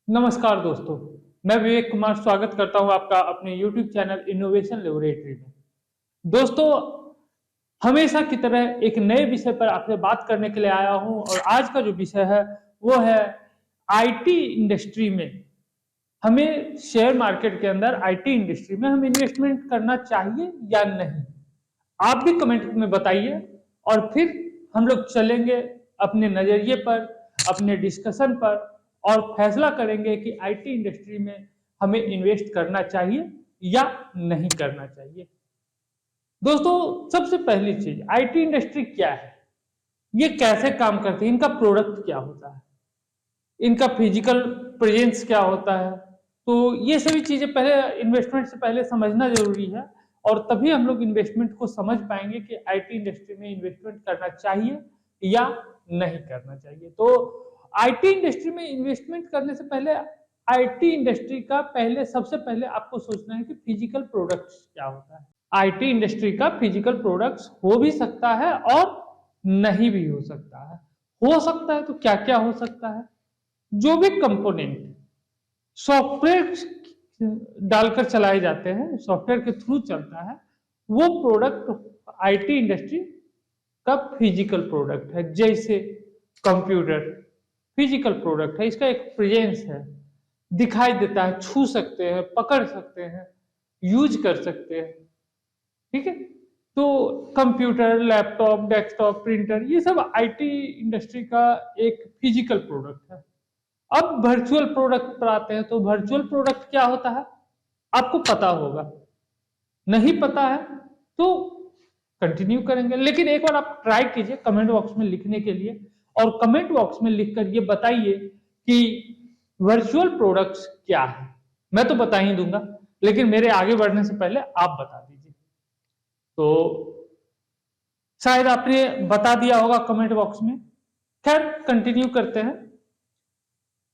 नमस्कार दोस्तों, मैं विवेक कुमार स्वागत करता हूं आपका अपने YouTube चैनल इनोवेशन लेबोरेटरी में। दोस्तों, हमेशा की तरह एक नए विषय पर आपसे बात करने के लिए आया हूं और आज का जो विषय है वो है आईटी इंडस्ट्री में हमें शेयर मार्केट के अंदर आईटी इंडस्ट्री में हम इन्वेस्टमेंट करना चाहिए या नहीं। आप भी कमेंट में बताइए और फिर हम लोग चलेंगे अपने नजरिए पर, अपने डिस्कशन पर और फैसला करेंगे कि आईटी इंडस्ट्री में हमें इन्वेस्ट करना चाहिए या नहीं करना चाहिए। दोस्तों, सबसे पहली चीज आईटी इंडस्ट्री क्या है, ये कैसे काम करती है, इनका प्रोडक्ट क्या होता है, इनका फिजिकल प्रेजेंस क्या होता है। तो ये सभी चीजें पहले इन्वेस्टमेंट से पहले समझना जरूरी है और तभी हम लोग इन्वेस्टमेंट को समझ पाएंगे कि आईटी इंडस्ट्री में इन्वेस्टमेंट करना चाहिए या नहीं करना चाहिए। तो आईटी इंडस्ट्री में इन्वेस्टमेंट करने से पहले आईटी इंडस्ट्री का सबसे पहले आपको सोचना है कि फिजिकल प्रोडक्ट्स क्या होता है। आईटी इंडस्ट्री का फिजिकल प्रोडक्ट्स हो भी सकता है और नहीं भी हो सकता है। हो सकता है तो क्या क्या हो सकता है? जो भी कंपोनेंट सॉफ्टवेयर डालकर चलाए जाते हैं, सॉफ्टवेयर के थ्रू चलता है, वो प्रोडक्ट आईटी इंडस्ट्री का फिजिकल प्रोडक्ट है। जैसे कंप्यूटर फिजिकल प्रोडक्ट है, इसका एक प्रेजेंस है, दिखाई देता है, छू सकते हैं, पकड़ सकते हैं, यूज कर सकते हैं। ठीक है, तो कंप्यूटर, लैपटॉप, डेस्कटॉप, प्रिंटर, ये सब आईटी इंडस्ट्री का एक फिजिकल प्रोडक्ट है। अब वर्चुअल प्रोडक्ट पर आते हैं, तो वर्चुअल प्रोडक्ट क्या होता है आपको पता होगा, नहीं पता है तो कंटिन्यू करेंगे। लेकिन एक बार आप ट्राई कीजिए कमेंट बॉक्स में लिखने के लिए, और कमेंट बॉक्स में लिखकर ये बताइए कि वर्चुअल प्रोडक्ट्स क्या है। मैं तो बता ही दूंगा, लेकिन मेरे आगे बढ़ने से पहले आप बता दीजिए। तो शायद आपने बता दिया होगा कमेंट बॉक्स में। खैर, कंटिन्यू करते हैं।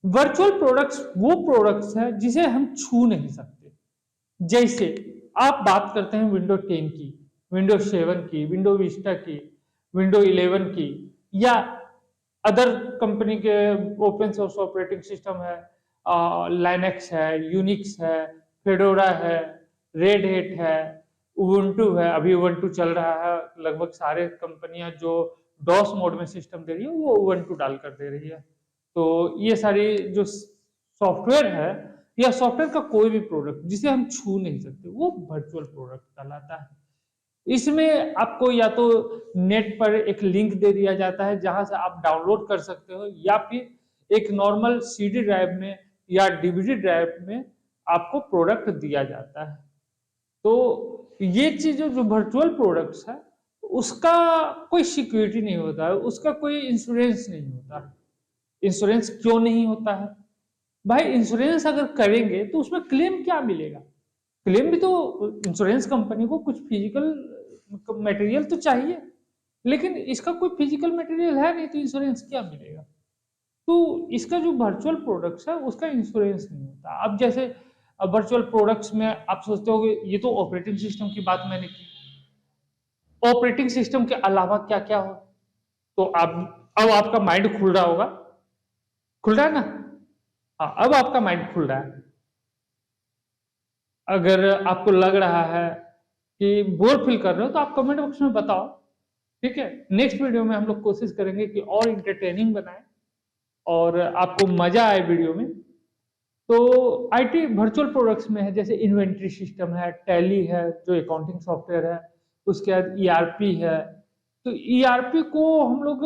वर्चुअल प्रोडक्ट्स वो प्रोडक्ट्स हैं जिसे हम छू नहीं सकते। जैसे आप बात करते हैं विंडो 10 की, विंडो 7 की, विंडो विस्टा की, विंडो 11 की, या अदर कंपनी के ओपन सोर्स ऑपरेटिंग सिस्टम है, लाइनेक्स है, यूनिक्स है, फेडोरा है, रेड हेट है, उबुंटू है। अभी उबुंटू चल रहा है, लगभग सारे कंपनियां जो डॉस मोड में सिस्टम दे रही है वो उबुंटू डालकर दे रही है। तो ये सारी जो सॉफ्टवेयर है या सॉफ्टवेयर का कोई भी प्रोडक्ट जिसे हम छू नहीं सकते वो वर्चुअल प्रोडक्ट कहलाता है। इसमें आपको या तो नेट पर एक लिंक दे दिया जाता है जहां से आप डाउनलोड कर सकते हो, या फिर एक नॉर्मल सीडी ड्राइव में या डीवीडी ड्राइव में आपको प्रोडक्ट दिया जाता है। तो ये चीज जो वर्चुअल प्रोडक्ट्स है उसका कोई सिक्योरिटी नहीं होता है, उसका कोई इंश्योरेंस नहीं होता है। इंश्योरेंस क्यों नहीं होता है भाई? इंश्योरेंस अगर करेंगे तो उसमें क्लेम क्या मिलेगा? क्लेम भी तो इंश्योरेंस कंपनी को कुछ फिजिकल मटेरियल तो चाहिए, लेकिन इसका कोई फिजिकल मटेरियल है नहीं, तो इंश्योरेंस क्या मिलेगा? तो इसका जो वर्चुअल प्रोडक्ट्स है उसका इंश्योरेंस नहीं होता। अब जैसे वर्चुअल प्रोडक्ट्स में आप सोचते हो ये तो ऑपरेटिंग सिस्टम की बात मैंने की, ऑपरेटिंग सिस्टम के अलावा क्या क्या हो, तो अब आपका माइंड खुल रहा होगा, खुल रहा है ना? हाँ, अब आपका माइंड खुल रहा है। अगर आपको लग रहा है कि बोर फील कर रहे हो तो आप कमेंट बॉक्स में बताओ। ठीक है, नेक्स्ट वीडियो में हम लोग कोशिश करेंगे कि और इंटरटेनिंग बनाएं और आपको मजा आए वीडियो में। तो आईटी वर्चुअल प्रोडक्ट्स में है जैसे इन्वेंट्री सिस्टम है, टैली है जो अकाउंटिंग सॉफ्टवेयर है, उसके बाद ईआरपी है। तो ईआरपी को हम लोग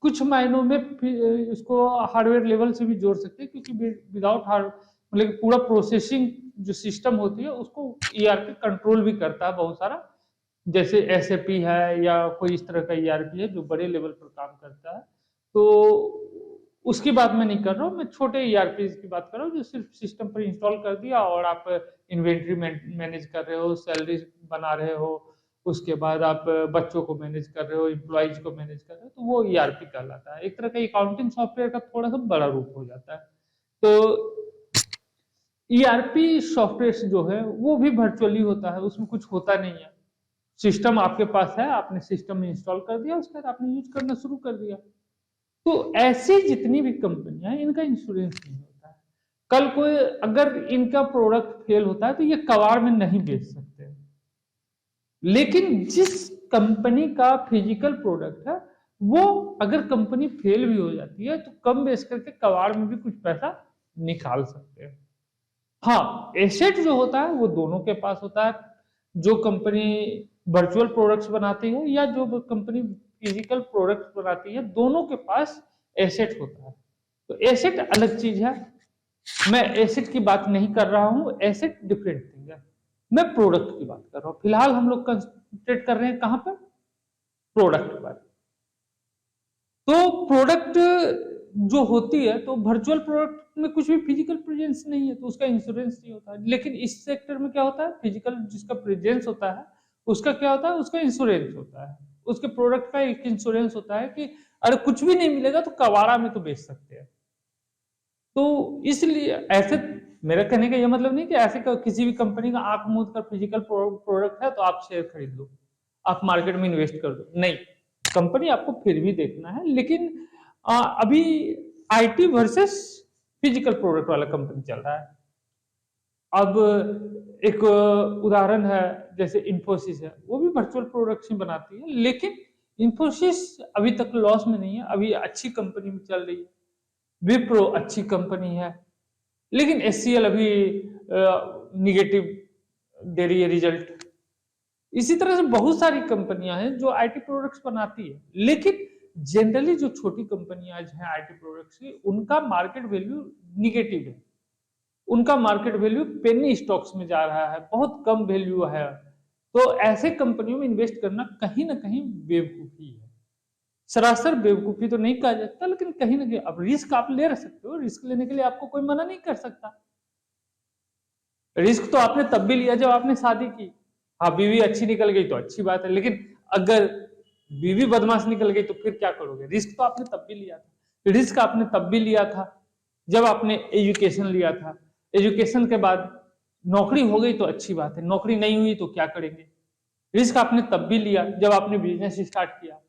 कुछ मायनों में इसको हार्डवेयर लेवल से भी जोड़ सकते हैं, क्योंकि विदाउट हार्ड मतलब पूरा प्रोसेसिंग जो सिस्टम होती है उसको ईआरपी कंट्रोल भी करता है बहुत सारा। जैसे एसएपी है या कोई इस तरह का ईआरपी है जो बड़े लेवल पर काम करता है। तो उसकी बात मैं नहीं कर रहा हूँ, मैं छोटे ईआरपी की बात कर रहा हूँ जो सिर्फ सिस्टम पर इंस्टॉल कर दिया और आप इन्वेंट्री मैनेज कर रहे हो, सैलरी बना रहे हो, उसके बाद आप बच्चों को मैनेज कर रहे हो, एम्प्लॉइज को मैनेज कर रहे हो, तो वो ईआरपी कहलाता है। एक तरह का अकाउंटिंग सॉफ्टवेयर का थोड़ा सा बड़ा रूप हो जाता है। तो ईआरपी सॉफ्टवेयर जो है वो भी वर्चुअली होता है, उसमें कुछ होता नहीं है। सिस्टम आपके पास है, आपने सिस्टम में इंस्टॉल कर दिया, उसके बाद आपने यूज करना शुरू कर दिया। तो ऐसी जितनी भी कंपनियां, इनका इंश्योरेंस नहीं होता है। कल कोई अगर इनका प्रोडक्ट फेल होता है तो ये कबाड़ में नहीं बेच सकते। लेकिन जिस कंपनी का फिजिकल प्रोडक्ट है वो अगर कंपनी फेल भी हो जाती है तो कम बेच करके कबाड़ में भी कुछ पैसा निकाल सकते हैं। हाँ, एसेट जो होता है वो दोनों के पास होता है। जो कंपनी वर्चुअल प्रोडक्ट्स बनाती है या जो कंपनी फिजिकल प्रोडक्ट्स बनाती है, दोनों के पास एसेट होता है। तो एसेट अलग चीज है, मैं एसेट की बात नहीं कर रहा हूं, एसेट डिफरेंट थिंग है, मैं प्रोडक्ट की बात कर रहा हूं। फिलहाल हम लोग कंसंट्रेट कर रहे हैं कहां पर? प्रोडक्ट पर। तो प्रोडक्ट जो होती है, तो वर्चुअल प्रोडक्ट में कुछ भी फिजिकल प्रेजेंस नहीं है तो उसका इंश्योरेंस नहीं होता है। लेकिन इस सेक्टर में क्या होता है, फिजिकल जिसका प्रेजेंस होता है उसका क्या होता है, उसका इंश्योरेंस होता है। उसके प्रोडक्ट का एक इंश्योरेंस होता है कि अरे कुछ भी नहीं मिलेगा तो कबाड़ा में तो बेच सकते हैं। तो इसलिए ऐसे, मेरा कहने का यह मतलब नहीं कि ऐसे किसी भी कंपनी का आंख मूंद कर फिजिकल प्रोडक्ट है तो आप शेयर खरीद लो, आप मार्केट में इन्वेस्ट कर दो, नहीं। कंपनी आपको फिर भी देखना है। लेकिन अभी आईटी वर्सेस फिजिकल प्रोडक्ट वाला कंपनी चल रहा है। अब एक उदाहरण है, जैसे इन्फोसिस है, वो भी वर्चुअल प्रोडक्ट्स ही बनाती है, लेकिन इन्फोसिस अभी तक लॉस में नहीं है, अभी अच्छी कंपनी में चल रही है। विप्रो अच्छी कंपनी है, लेकिन एचसीएल अभी निगेटिव दे रही है रिजल्ट। इसी तरह से बहुत सारी कंपनियां हैं जो आईटी प्रोडक्ट्स बनाती है, लेकिन जनरली जो छोटी कंपनियां हैं आईटी प्रोडक्ट्स की, उनका मार्केट वैल्यू निगेटिव है। उनका मार्केट वैल्यू पेनी स्टॉक्स में जा रहा है, बहुत कम वैल्यू है। तो ऐसे कंपनियों में इन्वेस्ट करना कहीं ना कहीं बेवकूफी है। सरासर बेवकूफी तो नहीं कहा जाता, लेकिन कहीं ना कहीं अब रिस्क आप ले सकते हो, रिस्क लेने के लिए आपको कोई मना नहीं कर सकता। रिस्क तो आपने तब भी लिया जब आपने शादी की। हाँ, बीवी अच्छी निकल गई तो अच्छी बात है, लेकिन अगर बीवी बदमाश निकल गई तो फिर क्या करोगे? रिस्क तो आपने तब भी लिया था। रिस्क आपने तब भी लिया था जब आपने एजुकेशन लिया था। एजुकेशन के बाद नौकरी हो गई तो अच्छी बात है, नौकरी नहीं हुई तो क्या करेंगे? रिस्क आपने तब भी लिया जब आपने बिजनेस स्टार्ट किया,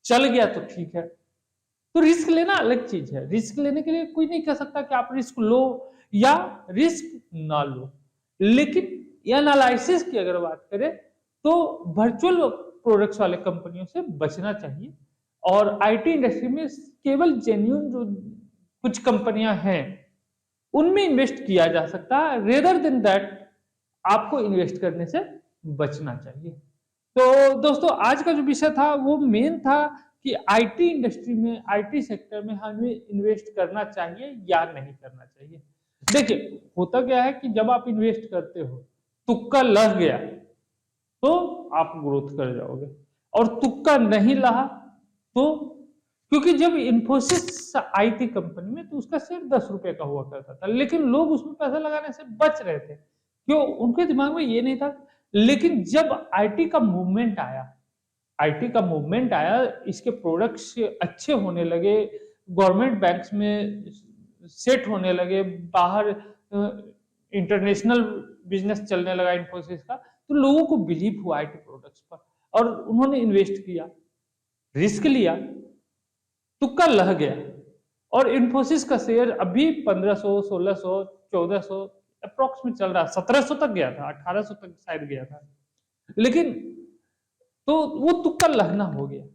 चल गया तो ठीक है। तो रिस्क लेना अलग चीज है। रिस्क लेने के लिए कोई नहीं कह सकता कि आप रिस्क लो या रिस्क ना लो, लेकिन एनालिसिस की अगर बात करें तो वर्चुअल प्रोडक्ट्स वाले कंपनियों से बचना चाहिए। और आईटी इंडस्ट्री में केवल जेन्युइन जो कुछ कंपनियां हैं उनमें इन्वेस्ट किया जा सकता है, रेदर देन दैट आपको इन्वेस्ट करने से बचना चाहिए। तो दोस्तों, आज का जो विषय था वो मेन था कि आईटी इंडस्ट्री में, आईटी सेक्टर में हमें इन्वेस्ट करना चाहिए या नहीं करना चाहिए। देखिए, होता क्या है कि जब आप इन्वेस्ट करते हो, तुक्का लग गया तो आप ग्रोथ कर जाओगे, और तुक्का नहीं लगा तो, क्योंकि जब इन्फोसिस आई थी कंपनी में तो उसका शेयर 10 रुपए का हुआ करता था, लेकिन लोग उसमें पैसा लगाने से बच रहे थे। क्यों? उनके दिमाग में ये नहीं था। लेकिन जब आईटी का मूवमेंट आया, आईटी का मूवमेंट आया, इसके प्रोडक्ट्स अच्छे होने लगे, गवर्नमेंट बैंक्स में सेट होने लगे, बाहर इंटरनेशनल बिजनेस चलने लगा इन्फोसिस का, तो लोगों को बिलीव हुआ आईटी प्रोडक्ट्स पर और उन्होंने इन्वेस्ट किया, रिस्क लिया, तुक्का लग गया। और इन्फोसिस का शेयर अभी 1500, 1600, 1400 अप्रोक्स में चल रहा, 1700 तक गया था, 1800 तक शायद गया था। लेकिन तो वो तुक्का लगना हो गया।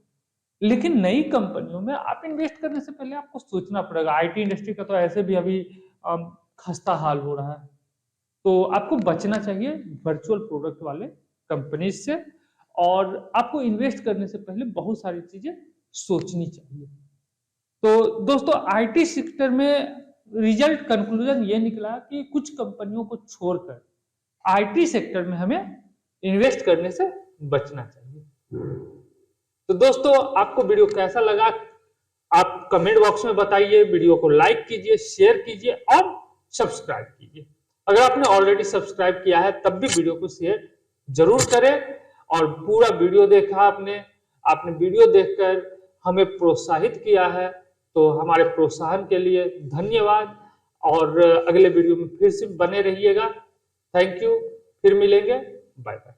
लेकिन नई कंपनियों में आप इन्वेस्ट करने से पहले आपको सोचना पड़ेगा। आईटी इंडस्ट्री का तो ऐसे भी अभी खस्ता हाल हो रहा है, तो आपको बचना चाहिए वर्चुअल प्रोडक्ट वाले कंपनी से, और आपको इन्वेस्ट करने से पहले बहुत सारी चीजें सोचनी चाहिए। तो दोस्तों, आईटी सेक्टर में रिजल्ट कंक्लूजन ये निकला कि कुछ कंपनियों को छोड़कर आईटी सेक्टर में हमें इन्वेस्ट करने से बचना चाहिए। तो दोस्तों, आपको वीडियो कैसा लगा आप कमेंट बॉक्स में बताइए। वीडियो को लाइक कीजिए, शेयर कीजिए और सब्सक्राइब कीजिए। अगर आपने ऑलरेडी सब्सक्राइब किया है तब भी वीडियो को शेयर जरूर करें। और पूरा वीडियो देखा आपने वीडियो देखकर हमें प्रोत्साहित किया है, तो हमारे प्रोत्साहन के लिए धन्यवाद। और अगले वीडियो में फिर से बने रहिएगा। थैंक यू, फिर मिलेंगे, बाय बाय।